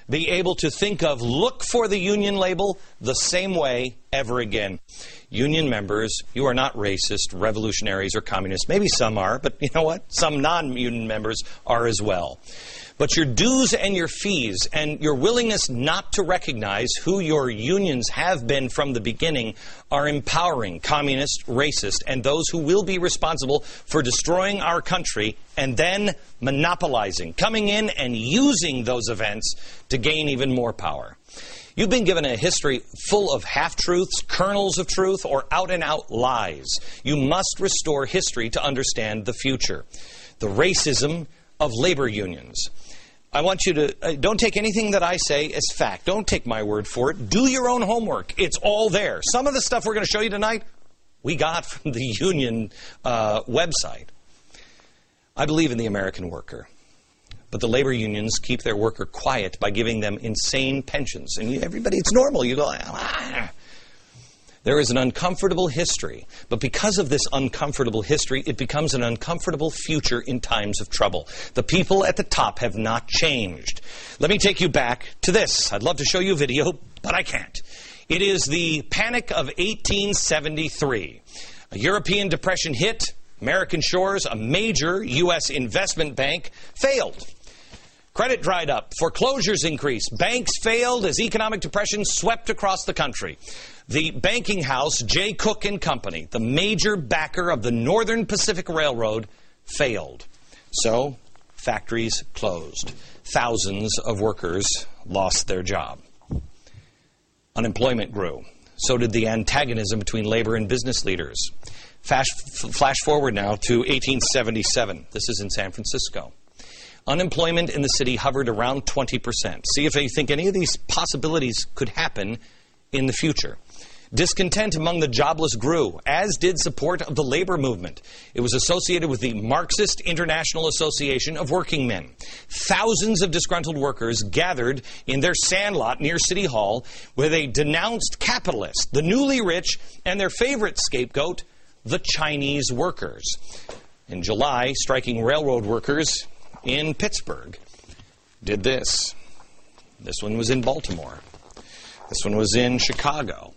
be able to think of look for the union label the same way ever again. Union members, you are not racist, revolutionaries, or communists. Maybe some are, but you know what? Some non-union members are as well. But your dues and your fees and your willingness not to recognize who your unions have been from the beginning are empowering communists, racists, and those who will be responsible for destroying our country and then monopolizing, coming in and using those events to gain even more power. You've been given a history full of half-truths, kernels of truth, or out-and-out lies. You must restore history to understand the future. The racism of labor unions. I want you to, don't take anything that I say as fact. Don't take my word for it. Do your own homework. It's all there. Some of the stuff we're going to show you tonight, we got from the union website. I believe in the American worker. But the labor unions keep their worker quiet by giving them insane pensions. And everybody, it's normal. You go, ah. There is an uncomfortable history, but because of this uncomfortable history, it becomes an uncomfortable future in times of trouble. The people at the top have not changed. Let me take you back to this. I'd love to show you a video, but I can't. It is the Panic of 1873. A European depression hit American shores. A major U.S. investment bank failed. Credit dried up. Foreclosures increased. Banks failed as economic depression swept across the country. The banking house, J. Cook and Company, the major backer of the Northern Pacific Railroad, failed. So, factories closed. Thousands of workers lost their job. Unemployment grew. So did the antagonism between labor and business leaders. Flash forward now to 1877. This is in San Francisco. Unemployment in the city hovered around 20%. See if you think any of these possibilities could happen in the future. Discontent among the jobless grew, as did support of the labor movement. It was associated with the Marxist International Association of Working Men. Thousands of disgruntled workers gathered in their sandlot near City Hall, where they denounced capitalists, the newly rich, and their favorite scapegoat, the Chinese workers. In July, striking railroad workers in Pittsburgh did this. This one was in Baltimore. This one was in Chicago.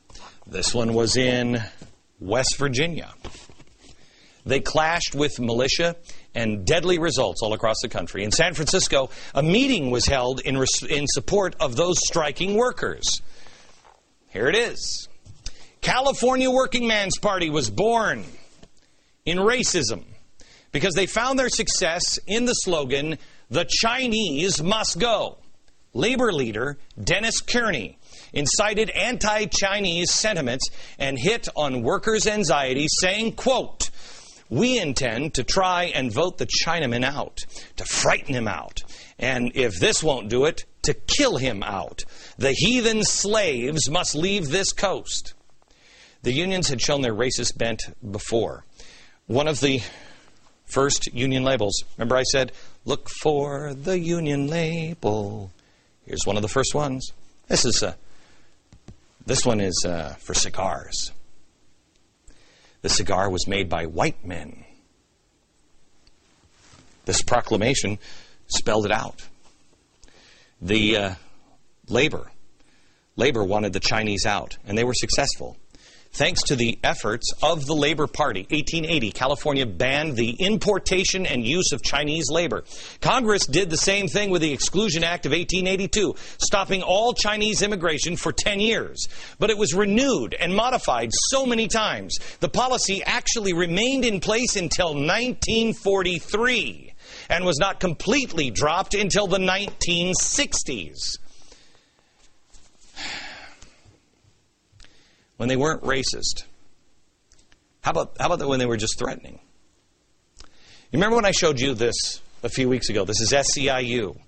This one was in West Virginia. They clashed with militia and deadly results all across the country. In San Francisco, a meeting was held in support of those striking workers. Here it is. California Working Man's Party was born in racism because they found their success in the slogan, "The Chinese must go." Labor leader Dennis Kearney incited anti-Chinese sentiments and hit on workers' anxiety, saying, quote, "We intend to try and vote the Chinaman out, to frighten him out, and if this won't do it, to kill him out. The heathen slaves must leave this coast." The unions had shown their racist bent before. One of the first union labels, remember I said, look for the union label. Here's one of the first ones. This one is for cigars. The cigar was made by white men. This proclamation spelled it out. The labor wanted the Chinese out, and they were successful. Thanks to the efforts of the Labor Party, 1880, California banned the importation and use of Chinese labor. Congress did the same thing with the Exclusion Act of 1882, stopping all Chinese immigration for 10 years. But it was renewed and modified so many times. The policy actually remained in place until 1943 and was not completely dropped until the 1960s. When they weren't racist. How about when they were just threatening? You remember when I showed you this a few weeks ago? This is SEIU.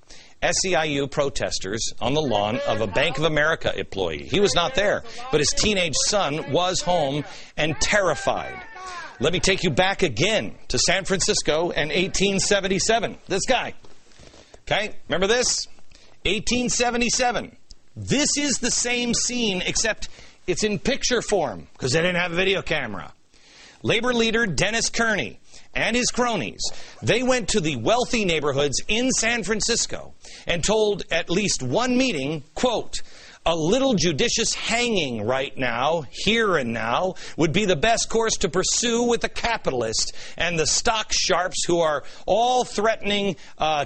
SEIU protesters on the lawn of a Bank of America employee. He was not there, but his teenage son was home and terrified. Let me take you back again to San Francisco and 1877. This guy. Okay, remember this? 1877. This is the same scene, except it's in picture form because they didn't have a video camera. Labor leader Dennis Kearney and his cronies, they went to the wealthy neighborhoods in San Francisco and told at least one meeting, quote, "A little judicious hanging right now, here and now, would be the best course to pursue with the capitalist and the stock sharps who are all threatening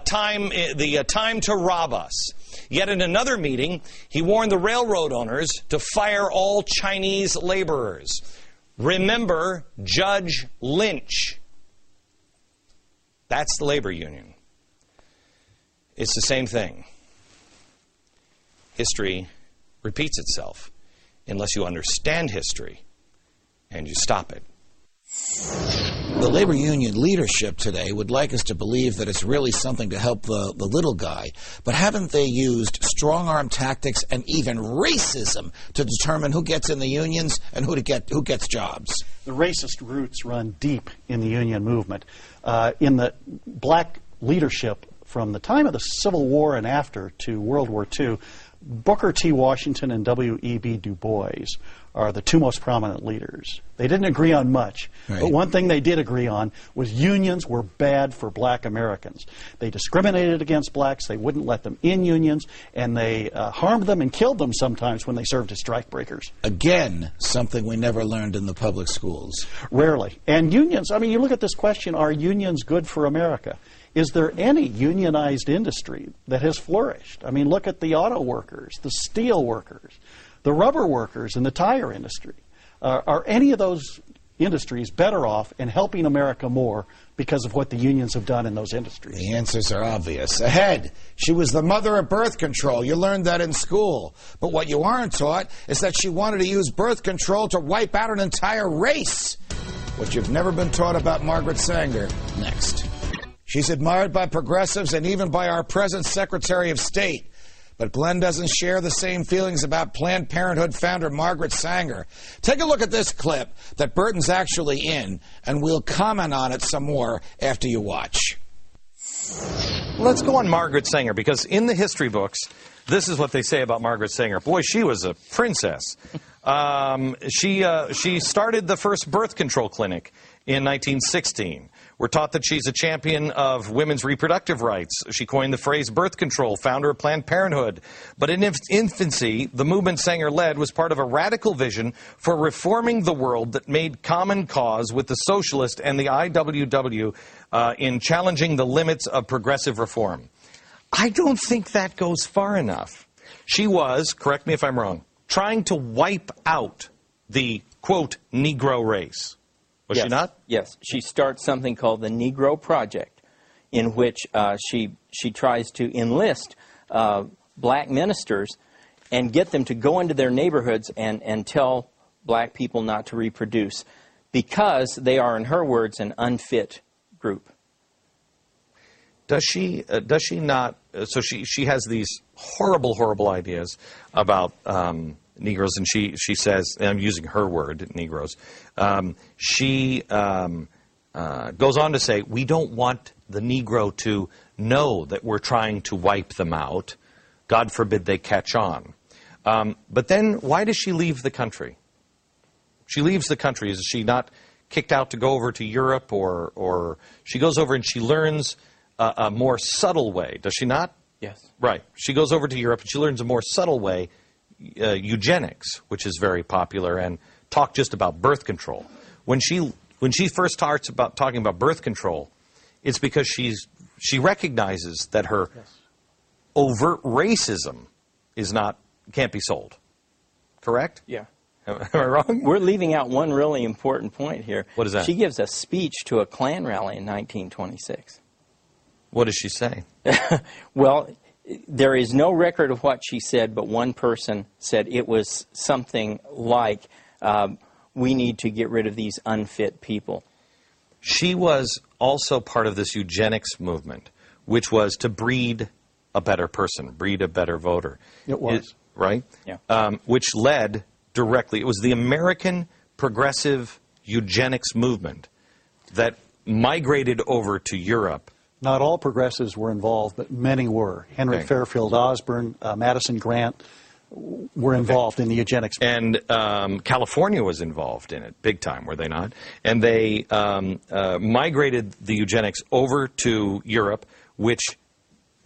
time to rob us." Yet in another meeting, he warned the railroad owners to fire all Chinese laborers. Remember Judge Lynch. That's the labor union. It's the same thing. History repeats itself unless you understand history and you stop it. The labor union leadership today would like us to believe that it's really something to help the little guy, but haven't they used strong-arm tactics and even racism to determine who gets in the unions and who gets jobs? The racist roots run deep in the union movement. In the black leadership from the time of the Civil War and after to World War II, Booker T. Washington and W.E.B. Du Bois are the two most prominent leaders. They didn't agree on much, right, but one thing they did agree on was unions were bad for black Americans. They discriminated against blacks, they wouldn't let them in unions, and they harmed them and killed them sometimes when they served as strikebreakers. Again, something we never learned in the public schools. Rarely. And unions, I mean, you look at this question, are unions good for America? Is there any unionized industry that has flourished? I mean, look at the auto workers, the steel workers, the rubber workers in the tire industry. Are any of those industries better off in helping America more because of what the unions have done in those industries? The answers are obvious. Ahead, she was the mother of birth control. You learned that in school. But what you aren't taught is that she wanted to use birth control to wipe out an entire race. What you've never been taught about Margaret Sanger, next. She's admired by progressives and even by our present Secretary of State. But Glenn doesn't share the same feelings about Planned Parenthood founder Margaret Sanger. Take a look at this clip that Burton's actually in, and we'll comment on it some more after you watch. Let's go on Margaret Sanger, because in the history books, this is what they say about Margaret Sanger. Boy, she was a princess. She started the first birth control clinic in 1916. We're taught that she's a champion of women's reproductive rights. She coined the phrase birth control, founder of Planned Parenthood. But in infancy, the movement Sanger led was part of a radical vision for reforming the world that made common cause with the socialist and the IWW in challenging the limits of progressive reform. I don't think that goes far enough. She was, correct me if I'm wrong, trying to wipe out the, quote, Negro race. Was she not? Yes. She starts something called the Negro Project, in which she tries to enlist black ministers and get them to go into their neighborhoods and tell black people not to reproduce because they are, in her words, an unfit group. Does she not? So she has these horrible ideas about Negroes, and she says, and I'm using her word, Negroes. She goes on to say, we don't want the Negro to know that we're trying to wipe them out. God forbid they catch on. But then, why does she leave the country? She leaves the country. Is she not kicked out to go over to Europe, or she goes over and she learns a more subtle way? Does she not? Yes. Right. She goes over to Europe and she learns a more subtle way, eugenics, which is very popular, and talk just about birth control. When she first starts talking about birth control, it's because she recognizes that her overt racism can't be sold. Correct? Yeah. Am I wrong? We're leaving out one really important point here. What is that? She gives a speech to a Klan rally in 1926. What does she say? Well, there is no record of what she said, but one person said it was something like, we need to get rid of these unfit people. She was also part of this eugenics movement, which was to breed a better person, breed a better voter. It was. Right? Yeah. Which led directly, it was the American progressive eugenics movement that migrated over to Europe. Not all progressives were involved, but many were. Henry Fairfield Osborn, Madison Grant, were involved in the eugenics. And California was involved in it, big time, were they not? And they migrated the eugenics over to Europe, which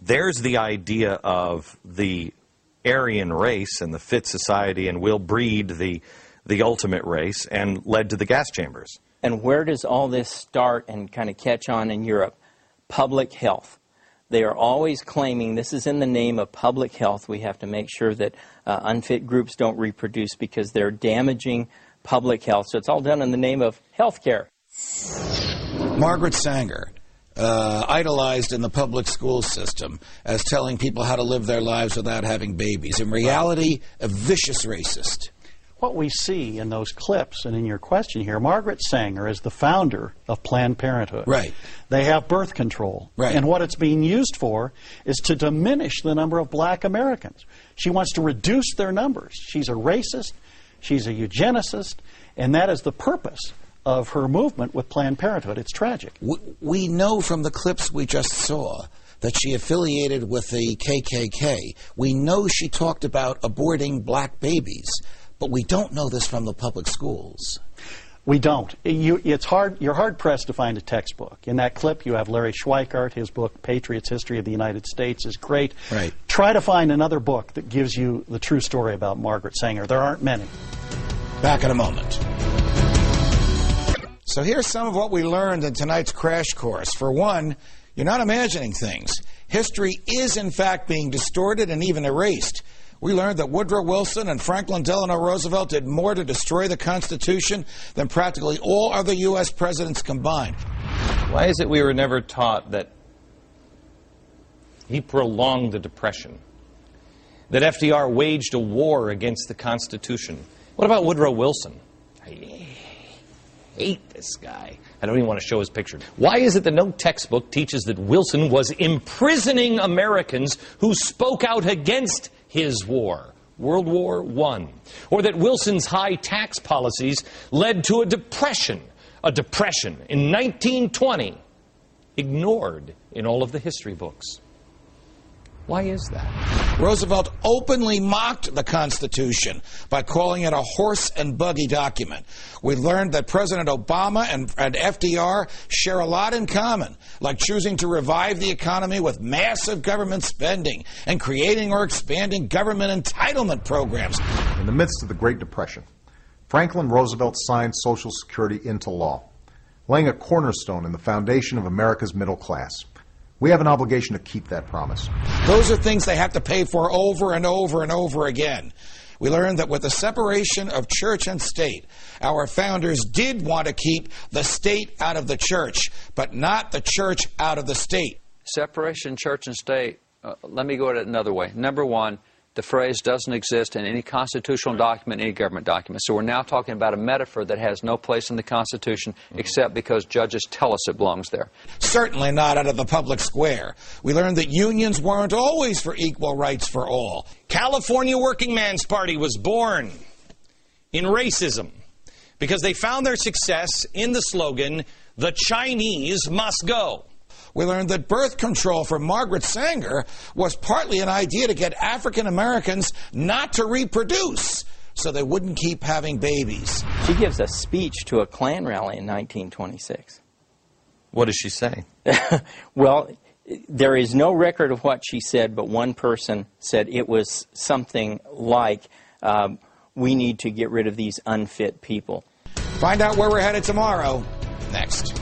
there's the idea of the Aryan race and the fit society, and we'll breed the ultimate race, and led to the gas chambers. And where does all this start and kind of catch on in Europe? Public health. They are always claiming this is in the name of public health. We have to make sure that unfit groups don't reproduce because they're damaging public health. So it's all done in the name of health care. Margaret Sanger, idolized in the public school system as telling people how to live their lives without having babies. In reality, a vicious racist. What we see in those clips and in your question here, Margaret Sanger is the founder of Planned Parenthood. Right. They have birth control. Right. And what it's being used for is to diminish the number of black Americans. She wants to reduce their numbers. She's a racist, she's a eugenicist, and that is the purpose of her movement with Planned Parenthood. It's tragic. We know from the clips we just saw that she affiliated with the KKK. We know she talked about aborting black babies. But we don't know this from the public schools. We don't. It's hard. You're hard-pressed to find a textbook. In that clip, you have Larry Schweikart. His book, Patriots' History of the United States, is great. Right. Try to find another book that gives you the true story about Margaret Sanger. There aren't many. Back in a moment. So here's some of what we learned in tonight's crash course. For one, you're not imagining things. History is, in fact, being distorted and even erased. We learned that Woodrow Wilson and Franklin Delano Roosevelt did more to destroy the Constitution than practically all other U.S. presidents combined. Why is it we were never taught that he prolonged the Depression? That FDR waged a war against the Constitution? What about Woodrow Wilson? I hate this guy. I don't even want to show his picture. Why is it that no textbook teaches that Wilson was imprisoning Americans who spoke out against his war, World War I, or that Wilson's high tax policies led to a depression in 1920, ignored in all of the history books? Why is that? Roosevelt openly mocked the Constitution by calling it a horse and buggy document. We learned that President Obama and FDR share a lot in common, like choosing to revive the economy with massive government spending and creating or expanding government entitlement programs. In the midst of the Great Depression, Franklin Roosevelt signed Social Security into law, laying a cornerstone in the foundation of America's middle class. We have an obligation to keep that promise. Those are things they have to pay for over and over and over again. We learned that with the separation of church and state, our founders did want to keep the state out of the church, but not the church out of the state. Separation church and state, let me go at it another way. Number one, the phrase doesn't exist in any constitutional document, any government document. So we're now talking about a metaphor that has no place in the Constitution except because judges tell us it belongs there. Certainly not out of the public square. We learned that unions weren't always for equal rights for all. California Working Man's Party was born in racism because they found their success in the slogan, "The Chinese must go." We learned that birth control for Margaret Sanger was partly an idea to get African Americans not to reproduce so they wouldn't keep having babies. She gives a speech to a Klan rally in 1926. What does she say? Well, there is no record of what she said, but one person said it was something like, we need to get rid of these unfit people. Find out where we're headed tomorrow. Next.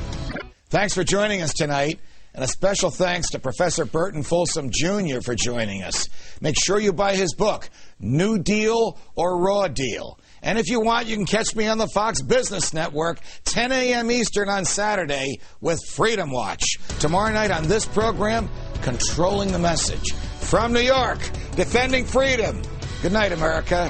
Thanks for joining us tonight. And a special thanks to Professor Burton Folsom Jr. for joining us. Make sure you buy his book, New Deal or Raw Deal. And if you want, you can catch me on the Fox Business Network, 10 a.m. Eastern on Saturday with Freedom Watch. Tomorrow night on this program, Controlling the Message. From New York, defending freedom. Good night, America.